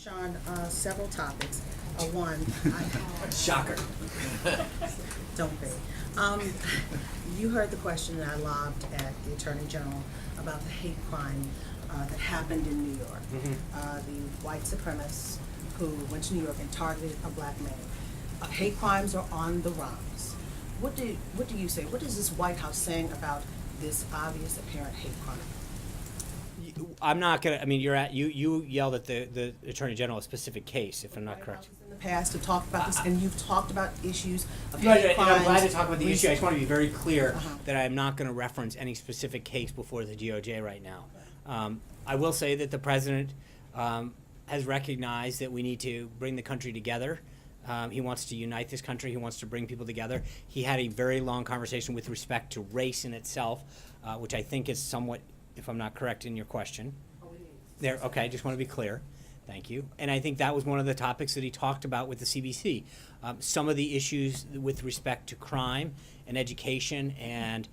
Sean, several topics. One, Shocker. don't be. You heard the question that I lobbed at the Attorney General about the hate crime that happened in New York. The white supremacist who went to New York and targeted a black man. Hate crimes are on the rise. What do you say? What is this White House saying about this obvious, apparent hate crime? I'm not gonna. I mean, you yelled at the Attorney General a specific case, if I'm not correct. In the past to talk about this, and you've talked about issues of hate Right, crimes. and I'm glad to talk about the issue. I just want to be very clear Uh-huh. that I am not going to reference any specific case before the DOJ right now. I will say that the president has recognized that we need to bring the country together. He wants to unite this country. He wants to bring people together. He had a very long conversation with respect to race in itself, which I think is somewhat, if I'm not correct in your question. There, okay, just want to be clear. Thank you. And I think that was one of the topics that he talked about with the CBC. Some of the issues with respect to crime and education and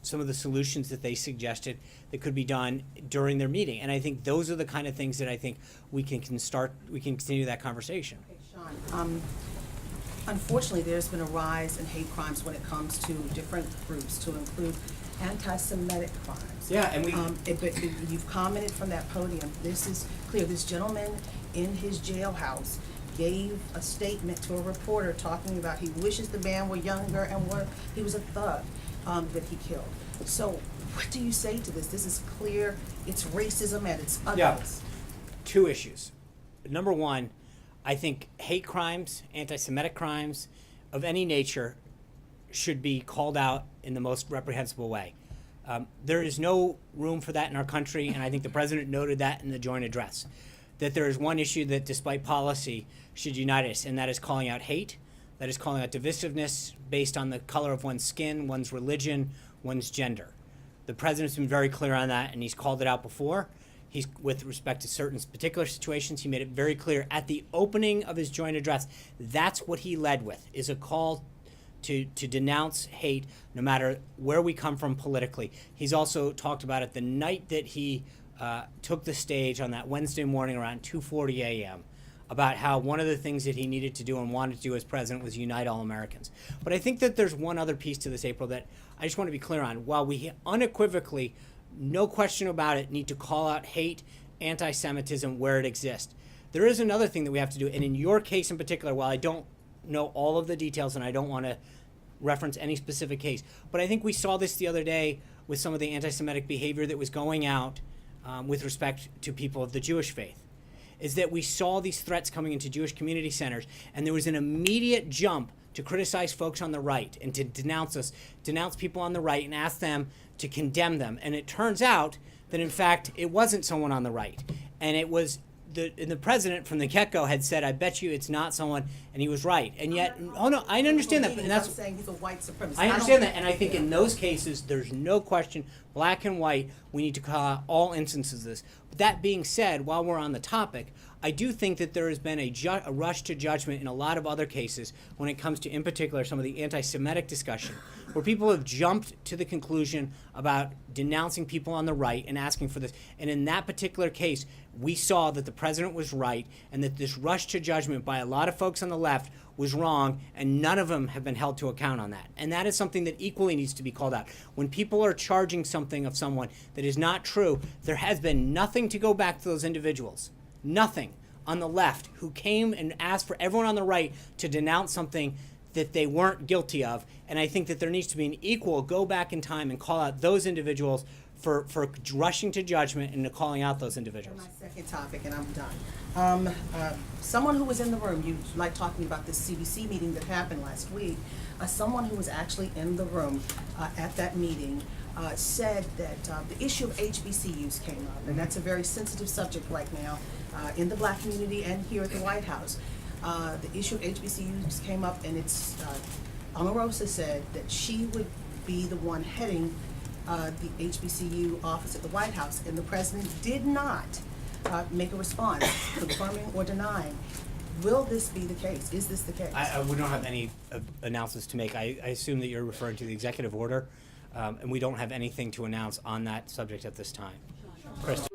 some of the solutions that they suggested that could be done during their meeting. And I think those are the kind of things that I think we can continue that conversation. Okay, Sean, unfortunately, there's been a rise in hate crimes when it comes to different groups, to include anti-Semitic crimes. Yeah, and But you've commented from that podium. This is clear. This gentleman in his jailhouse gave a statement to a reporter talking about he wishes the man were younger and he was a thug that he killed. So what do you say to this? This is clear. It's racism at its utmost. Two issues. Number one, I think hate crimes, anti-Semitic crimes of any nature should be called out in the most reprehensible way. There is no room for that in our country, and I think the president noted that in the joint address, that there is one issue that, despite policy, should unite us, and that is calling out hate, that is calling out divisiveness based on the color of one's skin, one's religion, one's gender. The president's been very clear on that, and he's called it out before. He's, with respect to certain particular situations, he made it very clear at the opening of his joint address. That's what he led with, is a call to denounce hate no matter where we come from politically. He's also talked about it the night that he took the stage on that Wednesday morning around 2:40 a.m. about how one of the things that he needed to do and wanted to do as president was unite all Americans. But I think that there's one other piece to this, April, that I just want to be clear on. While we unequivocally, no question about it, need to call out hate, anti-Semitism where it exists, there is another thing that we have to do. And in your case in particular, while I don't know all of the details and I don't want to reference any specific case, but I think we saw this the other day with some of the anti-Semitic behavior that was going out with respect to people of the Jewish faith, is that we saw these threats coming into Jewish community centers, and there was an immediate jump to criticize folks on the right and to denounce people on the right and ask them to condemn them. And it turns out that, in fact, it wasn't someone on the right, and it was the president from the get-go had said, I bet you it's not someone, and he was right. And yet, oh no, I understand that, and that's I'm saying he's a white supremacist. I understand that, and I think in those cases, there's no question, black and white, we need to call out all instances of this. But that being said, while we're on the topic, I do think that there has been a rush to judgment in a lot of other cases when it comes to, in particular, some of the anti-Semitic discussion, where people have jumped to the conclusion about denouncing people on the right and asking for this. And in that particular case, we saw that the president was right and that this rush to judgment by a lot of folks on the left was wrong, and none of them have been held to account on that. And that is something that equally needs to be called out. When people are charging something of someone that is not true, there has been nothing to go back to those individuals. Nothing on the left who came and asked for everyone on the right to denounce something that they weren't guilty of. And I think that there needs to be an equal go back in time and call out those individuals for rushing to judgment and calling out those individuals. My second topic, and I'm done. Someone who was in the room, you like talking about this CBC meeting that happened last week, someone who was actually in the room at that meeting said that the issue of HBCUs came up, and that's a very sensitive subject right now in the black community and here at the White House. The issue of HBCUs came up, and it's Omarosa said that she would be the one heading the HBCU office at the White House, and the president did not make a response confirming or denying. Will this be the case? Is this the case? We don't have any announcements to make. I assume that you're referring to the executive order, and we don't have anything to announce on that subject at this time. Chris.